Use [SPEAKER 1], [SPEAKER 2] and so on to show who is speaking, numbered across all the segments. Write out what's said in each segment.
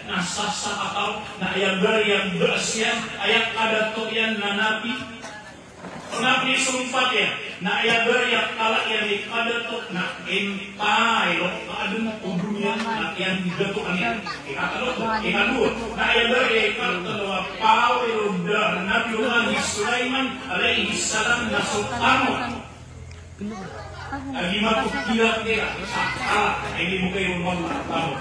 [SPEAKER 1] nasasa atau na ayang yang berasian ayat kada to yan na nabi nabi sumpat ya na ayang yang kala yang kada to na entay lo adun udunya na yang digato kanya ikatalo na ayang yang katalo pawero da nabi Sulaiman alaihi salam na sultano lagi matuk kilat dia sakala ini mo kayo tahu.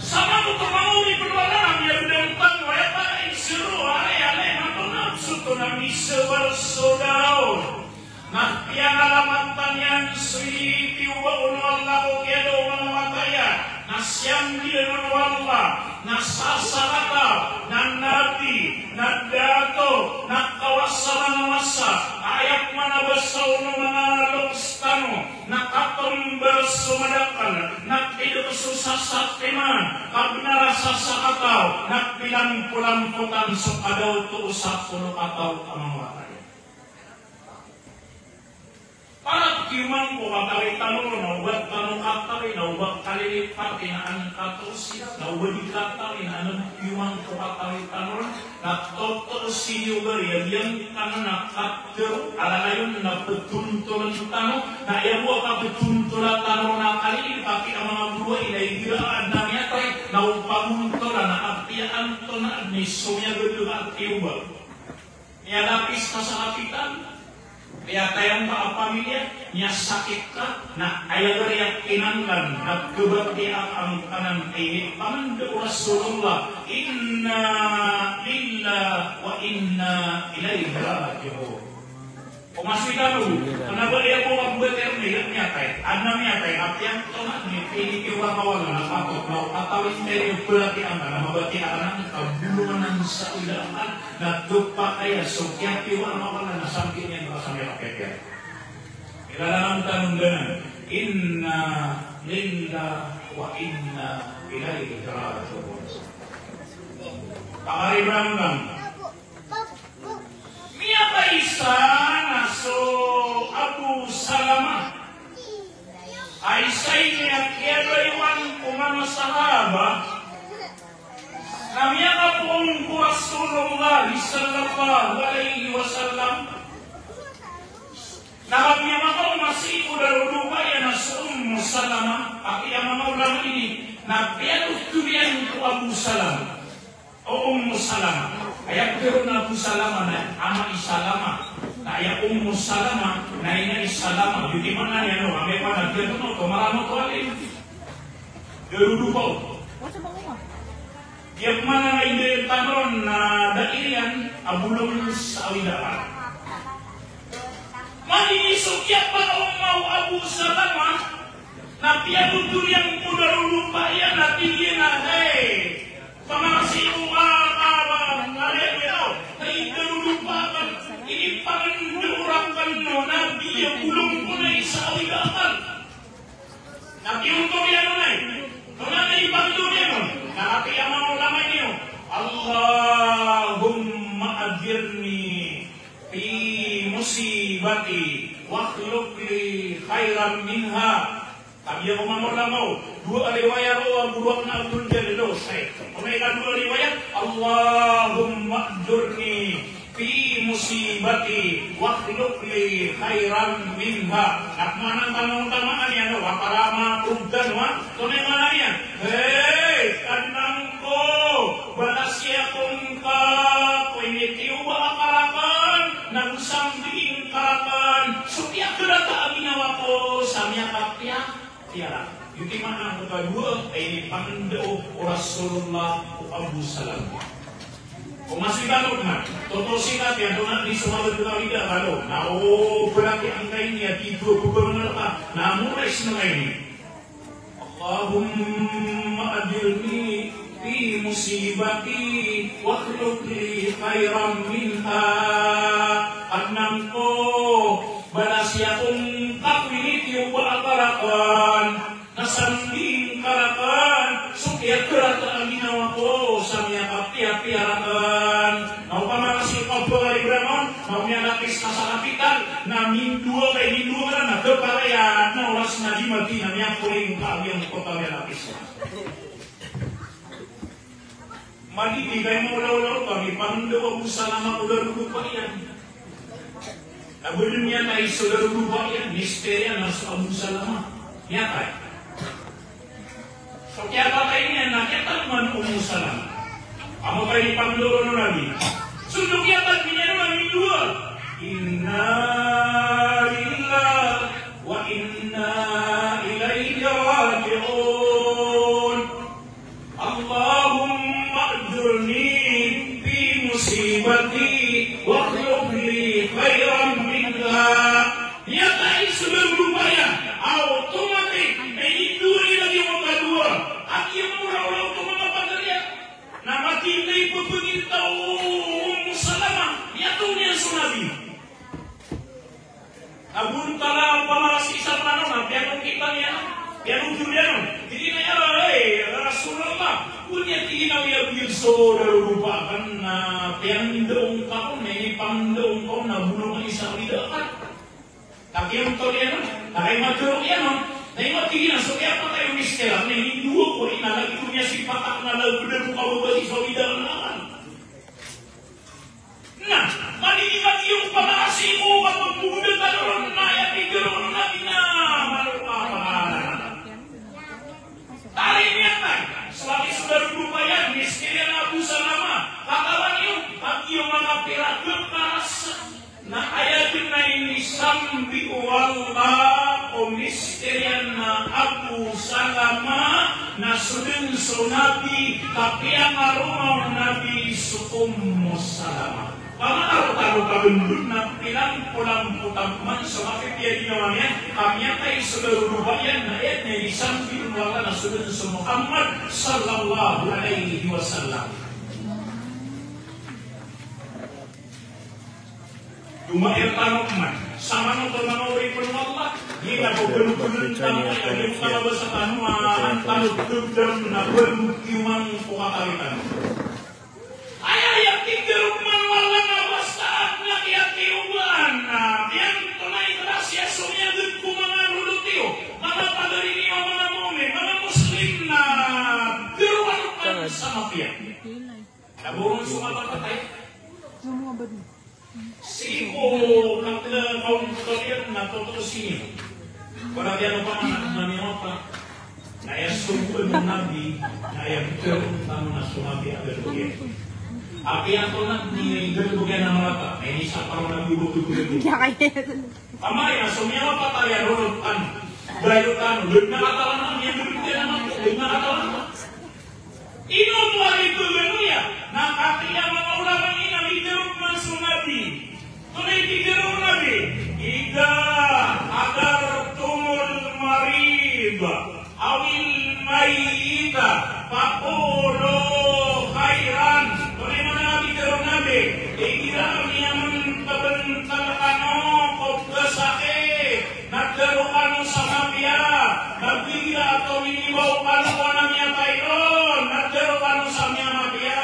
[SPEAKER 1] Sama tu termau ni berlalang yang dengpan waya para isru ale mantu nafsu tu nami sebersaudara. Nah yang alamatan yang sui piwa Allah kedo manawataya nasyam dia Allah nasasarata nan nabi nadato nakawasana masa ayat mana bersauno mana lokstano nakatom bersumadakan nak hidup susah sateman kabina rasa sakatau nak bilang pulang putan sok ada tu usah puluh atau amawataya para kiman ko matari tanong na ubat tanong katari na ubat kalilipat inaan katosi na ubat ikatari na anong kiman ko matari tanong na totosi yoga yang kanana katero ala ngayon na betuntulan tanong na iyabuwa ka betuntulan tanong na kalilipat ang mga buhay na igiraan na miyatay na upamuntola na apiaan to na admisonya gado at iuba niya lapis kasakitan kaya tayang pamilya niya sakit ka na ayaw yang kinanglan at kebahagiaan ang kanan ay pamanda Rasulullah inna lillahi wa inna ilaihi raji'un. Masih tahu kenapa dia bawa beter ni nyatai anamnya tay apian tomat ni pilih ke warna na patok mau atau dari berarti antara mabati anak kabulunan sa ulaan na tupa kaya sokya ke warna na sampingnya sampai pakai ilalang tanong ganan inna lillahi wa inna ilaihi raji'un. Pakaribang Mia Aisyah naso Abu Salamah Aisyah ini akiado iwan kumana sahabat namanya kapung Rasulullah sallallahu alaihi wasallam namanya makau masih udah lupa ya naso Salamah aki yang mau ulama ini nabiya tutubian ku Abu Salamah Salamah ayat turun Abu Salamah na ama Isalama na ayat Salamah na ina Isalama di mana ya no ame pada dia tu no marano to ale derudupo dia mana na inde tanon na dairian abulum sawida mani sukya pa mau Abu Salamah na pia tutur yang muda lupa ya na tinggi na pangasi ini pangendurangkan no nabi yang belum punai sawigakan nabi untuk yang nunai nunai ibantu dia no nabi yang mau lama ini Allahumma ajirni fi musibati wa khluq li khairan minha tapi yang mau lama dua riwayat dua nabul jalil saya mereka dua riwayat Allahumma ajurni fi musibati wa khluq li khairan minha nak mana tanong-tanongan ya wa parama kubdan wa tone mana ya kanang ko balasya kung ka ko ini tiuba akarakan nagusambing karakan supya kedata aminawa ko samya kapya tiara yuti mana ang kedua ini pangendo Rasulullah Abu Salamah masih kalau kan, toto sikat yang donat di semua berkali-kali kalau, nah berarti angka ini ya tidur gubernur apa, namun resno ini, Allahumma ajirni fi musibati wa khluq li khairan minha, anamko balasyakum takwini tiuba akarakan, nasanding karakan, sukya kerata anginawa ko samya piarakan mau pamanasi obo kali bramon mau nyalapis kasalapitan namin dua kayak dua kan ada para ya na ulas naji mati namanya Namanya kuling kami yang kota lapis. Madi bigay mo ulau-ulau kami pandawa Salama udah lupa yan. Nabulun niya tayo sudah lupa yan. Misterya na sa Abu Salama. Nyata. So kaya patay niya nakita naman Abu Salama. Amo kayo ni Pangdoro no Nabi. Sundok yatan niya naman dua. Inna lillahi wa inna ilaihi raji'un. Allahumma ajurni fi musibati wa akhlif li khairan minha. Nyata sudah berupaya otomatis ini dua lagi mau kedua. Akhirnya murah-murah otomatis apa dia? Nama kita ibu beritahu Salama yaitu dia sunabi. Abun tala pamalas isang tanong piano kita niya, piano Juliano. Jadi naya Rasulullah punya tinggal ya biso dalam rupa kan piano dong kau nih pandong kau na bunuh isang lidakan. Tapi yang tahu dia nakai macam dia naik mati na so kaya pa tayo misteran nih dua ko inalagi punya sifat na dalam bener kau bagi solidaran naman. Nah, malihat yung pangasi mo kapag bulan na ron na yatigron na pinamalupapan. Tarin niya na, selagi sudah berupaya, miskin Abu Salama, katawan yung pag yung mga pirago karasa na ayatin na ini sambi uwala o misterian na Abu Salama na sudin sunabi kapiang arumaw nabi sukum mo Salama. Pangaraw-taro kabundod na pilang-pulang putamman sa makipya dinawanya kami ay sudarubayan na etne isang pinunwala na sunod sa Muhammad sallallahu alaihi wasallam. Dumair tanong man, sama nung pernahuri pun Allah, hingga ko benukunan tanong ay yung kalabas sa tanuan, tanong-tugdam na bermukiwang pukakaritan. Ayah tiga wala na basta na kiyatiuban na biyan tunay grasya sumiyagod ko mga lulutiyo, mga padarinyo, mga mumin, mga Muslim na diruan sa mafia. Naburong sumabatay. Siko nagkakauntorian na tutusin. Para diyan pa namin pa. Naya sumpo ng nabi, naya biturong tamo na sumabi agad ulit. Api yang tulang di gerbuknya nama apa? Ini siapa orang ibu-ibu? Kamari, asumnya apa kalian runutan, bayutan, dengan katalan yang gerbuknya nama, dengan katalan. Ini buat itu ya. Nah, artinya mga ulama ini nabi jeruk masuk nabi. Tunai di jeruk nabi. Ida agar tumul marib, awil mayita, pakolo khairan. Ikiram yang terbental kano kobdasake nagdaro kano sa mafia nagbigila atau minibaw kano wanamya tayon nagdaro kano sa mafia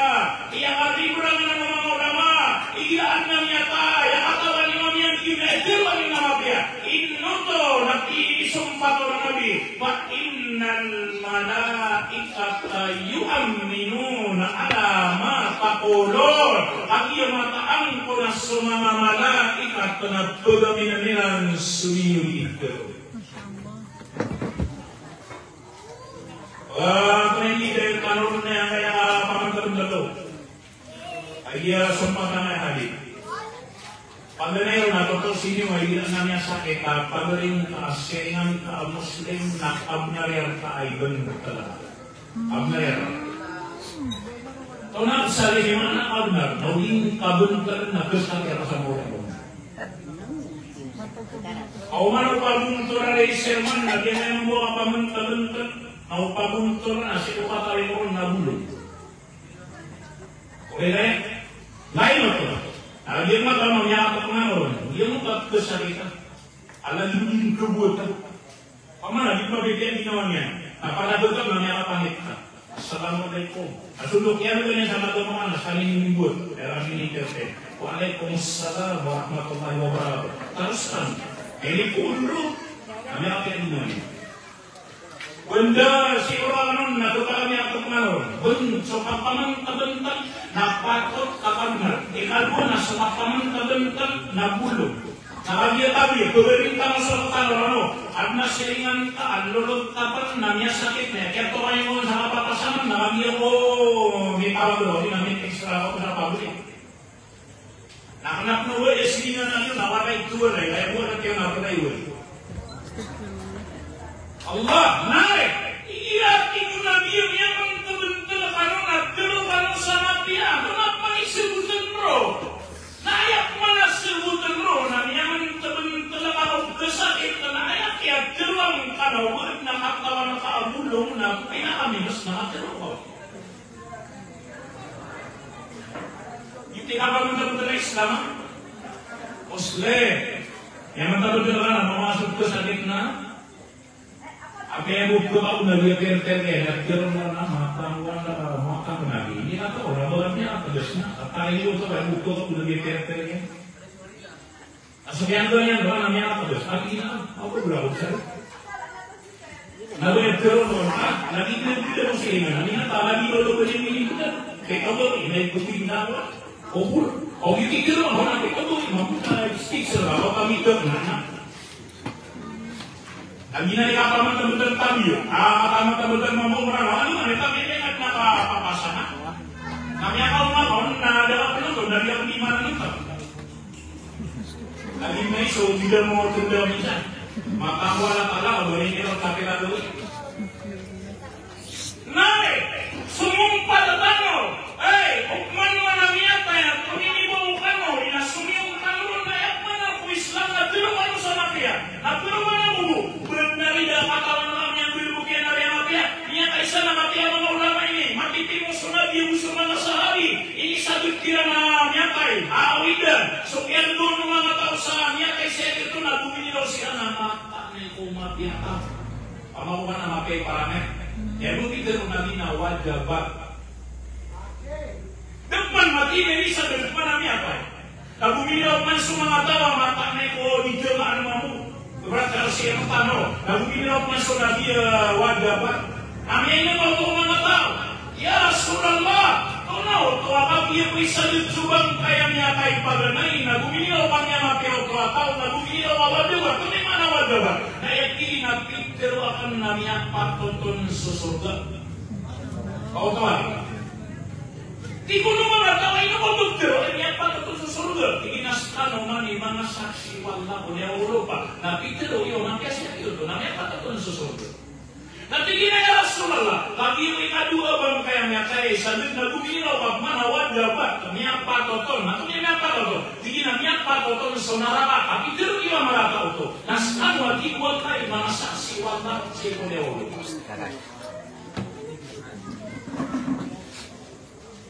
[SPEAKER 1] iya katibran ng mga ulama igilaan na miyata yang katawan ni mami yang ginagawa ni mafia inuto nag-iisumpato ng nabi wa innal malaikata yu'minuna ala ma taqulun ang iyong mataang ko na sa mga malaikat na pagaminan nilang sumiyong ito. Hindi dahil kanon na yan kaya pamantarong dalo. Ay sumpatan na hadith. Pag na yun, natotoo sinyo, ay ilan na niya sakit, pag rin kasingan ka Muslim na abnariyar ka ay ganun talaga. Abnariyar. Tunang sa lima na abnar, nawing kabuntar na kesakit sa mura ko. Ako man pabuntor na rin serman, lagyan na yung buka pamuntar-buntar, ako pabuntor na, si ukatari ko na bulong. Okay na yan? Lain mo ito. Dia mah kalau menyapa pengaruh, dia muka kesakitan. Allah diberi kebuatan. Pamana di pabrik di namanya. Apa ada betul menyapa pamit. Assalamualaikum. Asuduk yang dengan sama teman saling menyebut dalam ini terse. Waalaikumsalam warahmatullahi wabarakatuh. Teruskan. Ini pun dulu. Kami apa yang dimana? benda si orang nun na tukang niya tukang ben so kapaman tabentan na patot kapaman ikadua na so kapaman tabentan na bulog nakagya tabi pemerintah masyarakat ano at na siringan ka alulog tapan na niya sakit na kaya to kayo mo sa kapapasaman nakagya ko may tawag doon namin extra ako sa pabrik nakanak na wala siringan na yun nawaray tuwa na kaya mo na kayo naparay wala Allah naik iyakin mo na biyo niya ang tabentala kanong nagdalo kanong sa napiya kenapa isibutan bro nayak mana sebutan bro na niya ang tabentala kanong kesakit na nayak ya gelang kanong wala nakakawa na kaabulong na pinakaminos na nakatero yung tinapag mo tabentala Islam Muslim yang tabentala na mamasok kesakit na apa yang buku kau nak dia pergi nak kerana matang wala matang nabi ini atau orang orangnya apa desna apa ini untuk yang buku kau nak dia pergi asal yang namanya apa des artinya apa berapa besar nabi kerana lagi kita mesti ingat ini tak lagi kalau begini kita kau ini ikuti nawa oh itu kerana orang kita tu mampu tak stick serba kami kerana lagi na ikapaman tamutan tabi taman tamutan mamumrang ano na tabi na nakapapasa na kami akaw makon na dapat ko dari ang lima na nito lagi may so tidak mo tunda minsan makawala pala o bari nito kapila doon nai sumumpa na tango ukman mo na miyata ya tuminibo kano inasumiyong tanong na yakman ako Islam na tulungan mo sa napiya na tulungan mo dari katawan orang yang berbukian dari mafia, dia kaisa mafia mga ulama ini, matitimo sunod yung usul mga sahabi, ini satu kirana nyakai, awidan, so yan doon mga tao sa nyakai sa ito na bumili daw sila na matanay ko mafia ka. Pamakuha na mafia paramet, ya bukit doon nabi na wajabat. Depan mati ini sa depan nabi apa? Na bumili daw man sa mga tao, matanay ko di jamaan mamu. Berarti kalau siapa tahu, lalu kita masuk lagi wajib. Kami ini kalau mana tahu, ya Rasulullah, kau tahu, kau apa dia bisa dijubang kayak nyatai pada naik. Lalu ini orangnya mati kau tahu, lalu ini orang wajib. Kau di mana wajib? Nah ini nabi teru akan nabi apa tonton sesurga. Kau tahu? Di gunung mana tahu ini kau betul, ini apa tonton sesurga? Ini naskah nomani mana saksi wallah punya Eropa. Nabi itu yo nabi asal itu nabi apa tonton sesurga. Nanti gini ya Rasulullah, lagi mereka dua bang kayak nyakai, sambil nabi ini apa mana wajib, nabi apa tonton, nabi apa tonton, tinggi nabi apa tonton sonarapa, tapi itu yo merata itu. Naskah lagi buat kayak mana saksi wallah si punya Eropa.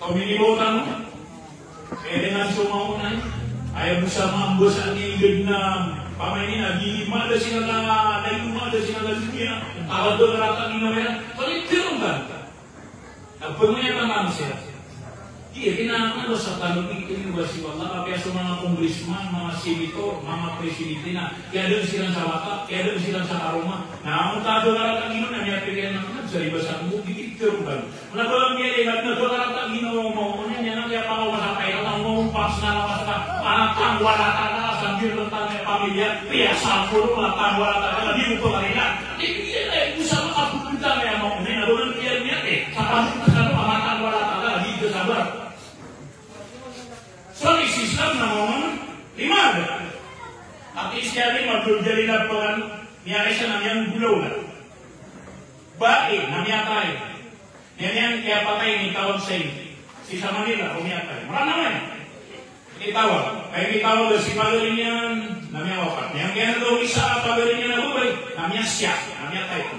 [SPEAKER 1] Kau ini bawa dengan semua orang, ayah bersama bosan ini genam, paman ini lagi lima ada sinala, dari rumah ada sinala dunia, kalau tu rata di mana, kalau itu kan, pengennya tanam sih, iya kita kan dosa kalau ini bersih Allah, apa semua pembrisman, mama sibito, mama presidentina, tiada silang sawata, tiada silang sakaroma, namun tak ada rata di mana dia pikiran nak jadi besar mungkin itu kan. Nah kalau dia lihat negara tak gino maunya jangan dia tahu sampai orang ngomong pas nala tang wala sambil tentang familia biasa pun tang wala di buku mereka. Ini dia bisa aku pintar ya mau ini orang dia sampai kesana tang wala di itu sabar. Soal Islam namanya lima. Tapi istiadat mau jadi laporan niaisa namanya gulau lah. Baik namanya apa? Yang kaya patay ni tawag sa si Manila, umiatay. Mula naman. Itawag. Kaya itawag si Pagalinyan, namanya wapat. Yang kaya daw isa Pagalinyan na bubay, namanya siya, namanya tayo.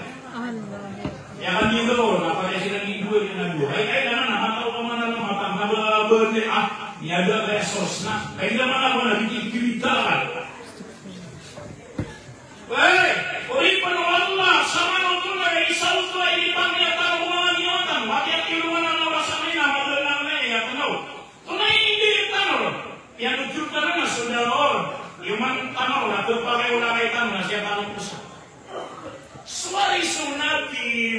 [SPEAKER 1] Yang kan dito, napalya sila ni Dua yung nagdo. Ay naman, nakataw ka man na matang na birthday, niyada kaya sos na. Kaya naman ako nagkikirita ka. Uri pa no Allah, sama no to na isa to ay ibang yata ko mga ginawatan. Bakit kinuha na nawasa na ina, magalang na iya, tanaw. Tunay hindi tanaw. Yan udyur ka na, sundalor. Yung tanaw, natupagay wala kay tanaw, na siya tanong ko sa. Suwari sunati,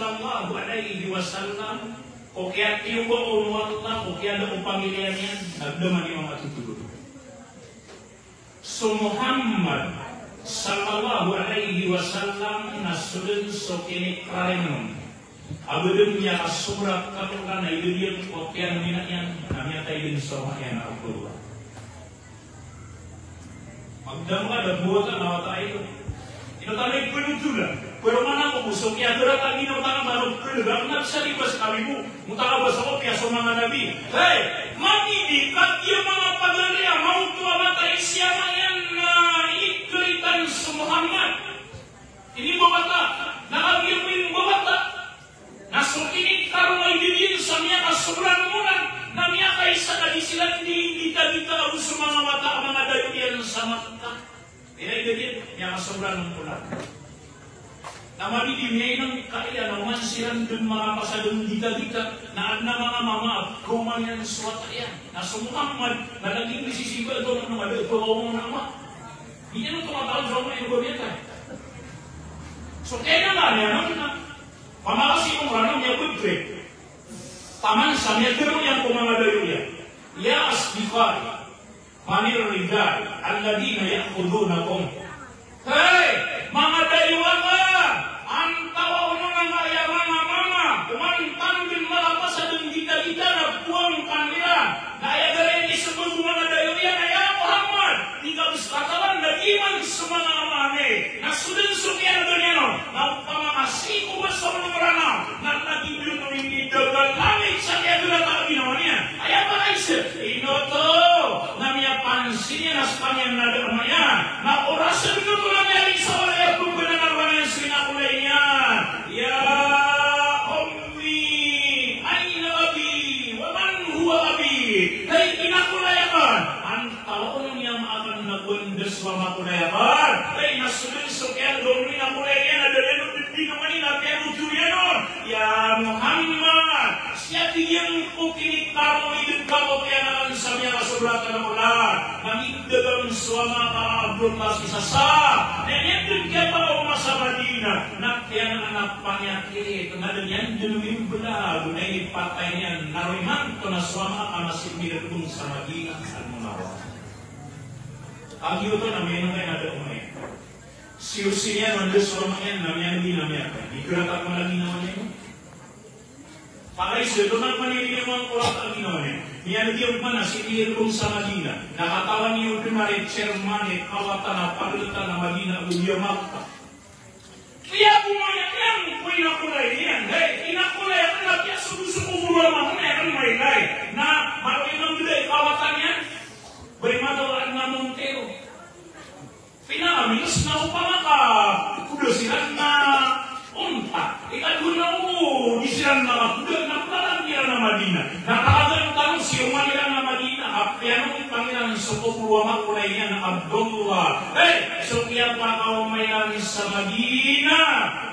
[SPEAKER 1] sallallahu alaihi wasallam o kaya tiyo ko Allah o kaya da pamilya niyan nagdaman yung mga tutulog. So Muhammad sallallahu alaihi wasallam nasulun so kinikrayon abadun niya kasurat kanulan na idudiyot o kaya namin yan namanya tayo din so yan Abdullah magdama ada buatan awat tayo ito tayo penutulan pero mana ko busok kaya dura tayo ginutang baru keluar nagsalibas kami mo mutaka ba sa kopya sa mga nabi hey manidikat yung mga pagalya mau tuwa ba tayo siya yan na ikritan sa Muhammad ini babata nakagirwin babata nasukinit karong ay dibin sa miya kasuran munan na miya kaysa na di sila hindi kita sa mga mata mga dayuyan sa mata kaya ibigin miya kasuran munan naman hindi miya inang kaya naman silang dun mga pasadong dita-dita na mga mama kuman yan suwata yan na sa Muhammad na naging isisiba ito ng mga ito ang nama hindi nang tumatawag sa mga ibabiyata so kaya naman yan pamakasi kong ranong niya budre taman sa niya gano'n yan kung mga dayo niya ya asbikari manir ridal alladina yakuduna kong hey mga dayuan ka ang tawa mo ng mga mama kumantan din malapas sa dun gita-gita na buwang kanila na ayagarin isubog mga dayo yan ay Muhammad di ka katawan nagiman sa mga amane na sudin-sudin doon yan na pamakasi ko ba sa mga rana na naging yung hindi dagal langit sa kaya doon na ginawa niya ay apa kaisa inoto na miya pansin niya na sa kanyang nadama niya na orasan ito na niya sa wala yung pagpananarwa niya sa inakulay niya ya ummi ayna abi waman huwa abi ay inakulayakan ang taon niya maakan na bundes wa makulayakan ay nasulun so kaya doon inakulay niya na daleno hindi naman nila kaya ujurian ya Muhammad siya bigyan ko kinikaro idin ka mo kaya naman sa miya kasulatan ng ulan nangindagang suwama ka Abdullah isasa nangyandun kaya pa ako sa Madina na kaya ng anak panyakit na ganyan dinuming bulago na ipatay niyan nariman ko na suwama ka masimir kung sa Madina at Munawa ang yuto na may nang kaya natin umay siusin yan ang suwama yan namyan din namyan ikratak mo lagi naman yan Pakay siya, doon ang manilinig ang kurat ang ginawa niya. Niyanagyan pa na si Ilong sa Madina. Nakatawan niyo kunwari, Cermane, kawatan na paglutan na Madina, uyamak. Kaya pumayak yan, kung inakulay yan. Hey, inakulay yan, kaya subusubo mo naman na yan, may lay. Na, maroon ang gulay, kawatan yan. Barimadalaan nga Montero. Pinaminos na upamaka. Kudo sila na unta. Ikaduna mo, di sila nakakuda, napalang nila na Madina. Nakakagang tanong siya nila na Madina. Apianong Panginoon sa kupuluwa kulay niya na Abdullah. Hey, so kaya pa kaumay namin sa Madina.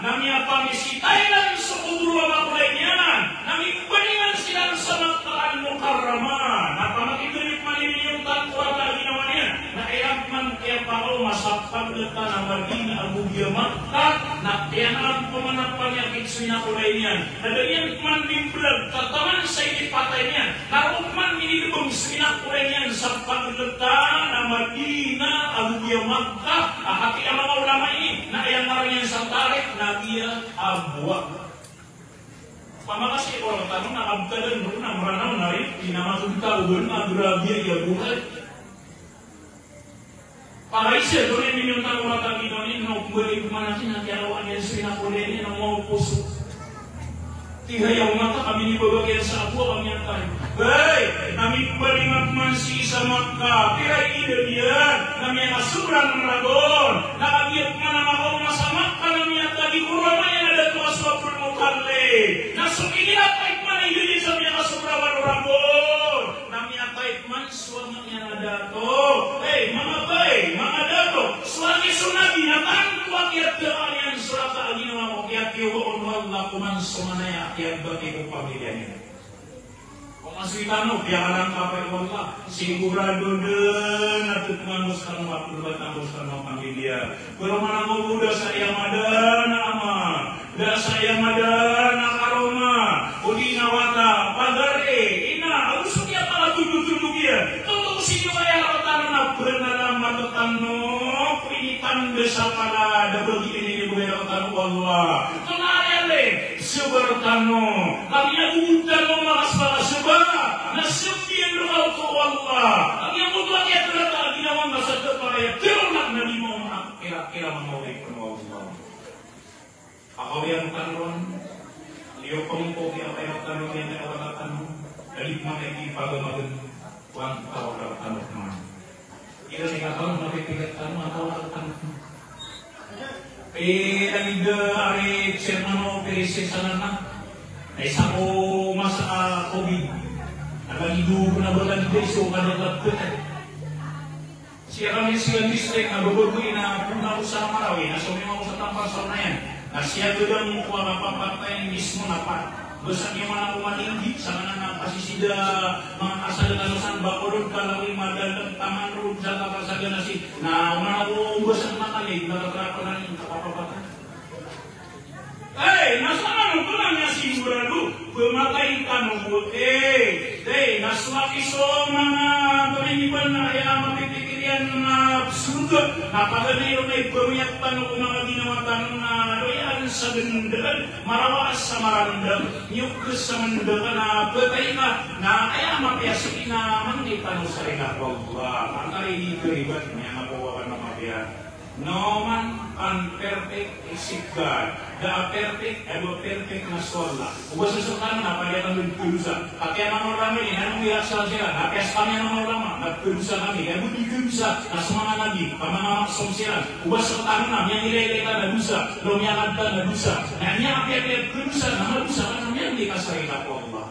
[SPEAKER 1] Namya pamisitay namin sa kupuluwa kulay niya. Namikbaningan sila sa Magtaan Mukarrama. Napamakitunit maninin yung tantuwa na ginawa niya. Na iagman kaya pa kaumay sa pagdata na Madina Abu Yamakta. Na kaya naman pumanapan niya sinakulay niyan. Nadayan man bimbulag, tataman sa itipatay niyan. Naroon man minilibong sinakulay niyan sa paglata na Madina, Abuya Magka, hati ang mga ulama ini, na ayang marang yan sa tarik, na iya Abuwa. Pamakasi ko ang tanong na abdalan doon ang maranaw na rin, pinamatong tao doon, madrabiya iya buhay. Pakaisya, doon yung minyong tanong matang inonin, na upagay kumanasin na kialawan yan sinakulay niya ng mga puso. Tihayaw mata kami ni babagyan sa apo kami ang tayo. Hey! Kami balingat man si isa Makka. Piray idol yan. Kami ang asurang ragon. Nakagiyat man ang ako sa Makka. Kami ang tagi kurama yan na dato aswapul mukali. Nasukingin at man ay yun sa mga asurang ragon. Kami ang man suwama yan na dato. Hey! Mga bay! Mga dato! Suwagi sunabi na tanto akiat doon yan surat ang ginawa mo. Kaya kiyoon wala kuman sumanaya. Kaya bagi kong pamilya niya. Kung aswitano, biyakan ang kapay wala. Sigurado din natin mangos ka ng mapulbat ang gusto ng pamilya. Pero manang muda sa iyang madan, ama. Da sa iyang madan, Allah. Kenayale sebertano. Kami aguntan mo makas seba. Nasibyan lugaw ko Allah. Kami aguntan niya talaga ginawang masada para ternak na limo kira-kira mengaway ko Allah. Ako yang kanon. Liyo pangko kaya kayo kanon yan na kawagatan mo. Dalit mga ipagamagan. Huwag kawagatan mo. Ila ni kakao mapipigat ka mo, kawagatan mo. Nagida ari Chairman Perez sana na. Naisa ko mas COVID. Nagalido ko na bagan dito so kadagat ko. Siya kami siya district na babagoy na puna ko sa Marawi. Nasumima ko sa tampasal na yan. Na siya doon mo ko mapapatay mismo na pa. Basta niya man ako malinggi sa mga pasisida mga kasalanan bako doon kalawin madalang taman roon sa kapasagan na si na una ko ubos ang makalig nakatrapo na yung kapapapatan. Nasaan ko lang niya sigurado pumatay ka nung buti. Naswaki so mga pamimipan na kaya mapipikirian na surga. Napagaliw na ipamiyat tanong kung mga ginawa tanong na loyal sa gandaan, marawas sa marandam, nyukos sa mandaga na patay ka, na kaya mapiyasikin na mandi tanong sa rin ako. Mangkari dito iba't niya makuha na mapiyat. No man unperfect except God. The perfect, ever perfect na sola. Ubas sa sultan na paliatan ng kurusa. Kaya mga rami, anong iasal sila? Napias kami ng ulama, nagkurusa kami. Kaya buti kurusa, na mga nabi, pamamaksong sila. Ubas sa sultan na, yang nilay ka na dusa, lumiyakad ka na dusa. Na niya apiat kurusa, na madusa, kanang yan di ka sarila po Allah.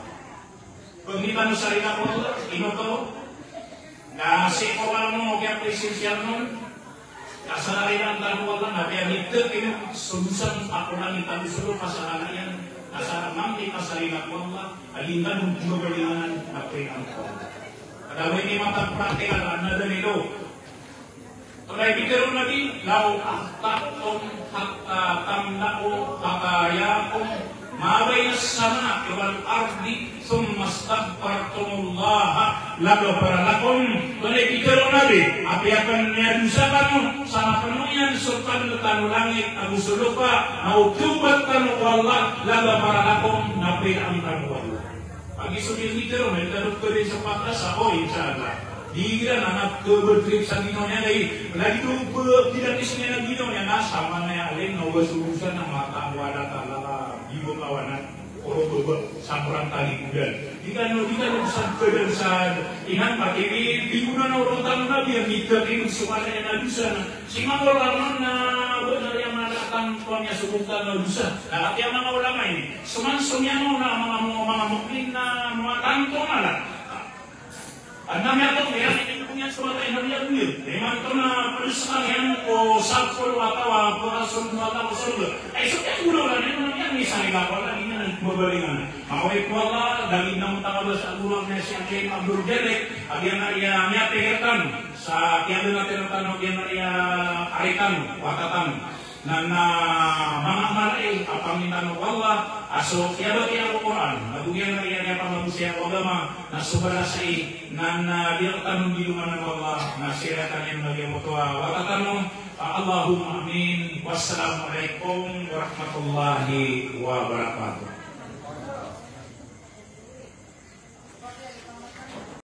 [SPEAKER 1] Pag di ka no sarila po Allah, ino to, na siko ka mo, kaya presensyal nun, kasalarin ang tanong Allah na kaya nito ini solusan ako lang itang sulo kasalanan yan kasalanan mang ikasalin ako Allah alingan ng juga berlingan natin ang Allah kadawin ni matang praktikal na dalilo tulay bigaro nabi lau ahtakum hatta tamna'u hakayakum mabay na sana iwal ardi thumma astaghfartumullaha lalu paralakum tulay bigaro nabi api akan niya dusa kanu sama penuhnya sultan tanu langit Abu Sulufa mau tubat tanu Allah lalu paralakum nabi ang tanu Allah pagi sudin bigaro mentaruk ke desa patrasa oh insyaallah Dikira anak bertrip sa ginonya lagi itu tidak isinya na ginonya nasa mana yang alin no basurusan ng mata wala talala ibu kawanan oro bebe samurang tali kudan dika no sa kedan sa ingat pakai ibu na orang tamu nabi yang mikir ini suaranya na dusa sima orang na benar yang mengatakan tuannya sebutkan na dusa nah yang mga ulama ini semansungnya na mga mukmin na mga kanto malah Anda menyatakan yang ini punya suara energi dunia. Memang kena perusahaan yang sapul atau perasun atau surga. Esoknya udah lah, yang misalnya kapal lagi yang berbandingan. Maka Allah dari 6 tahun bulan Mesir yang Abdul Jalek, agian dia nyatakan saat yang nanti nonton dia arikan watatan. Nana mga malay apang minano Allah aso kaya ba kaya Al-Quran nagugyan na iyan apa manusia agama na subarasay nana diartan di luman Allah na siratan yang lagi mutua wakatanu Allahumma amin wassalamualaikum warahmatullahi wabarakatuh.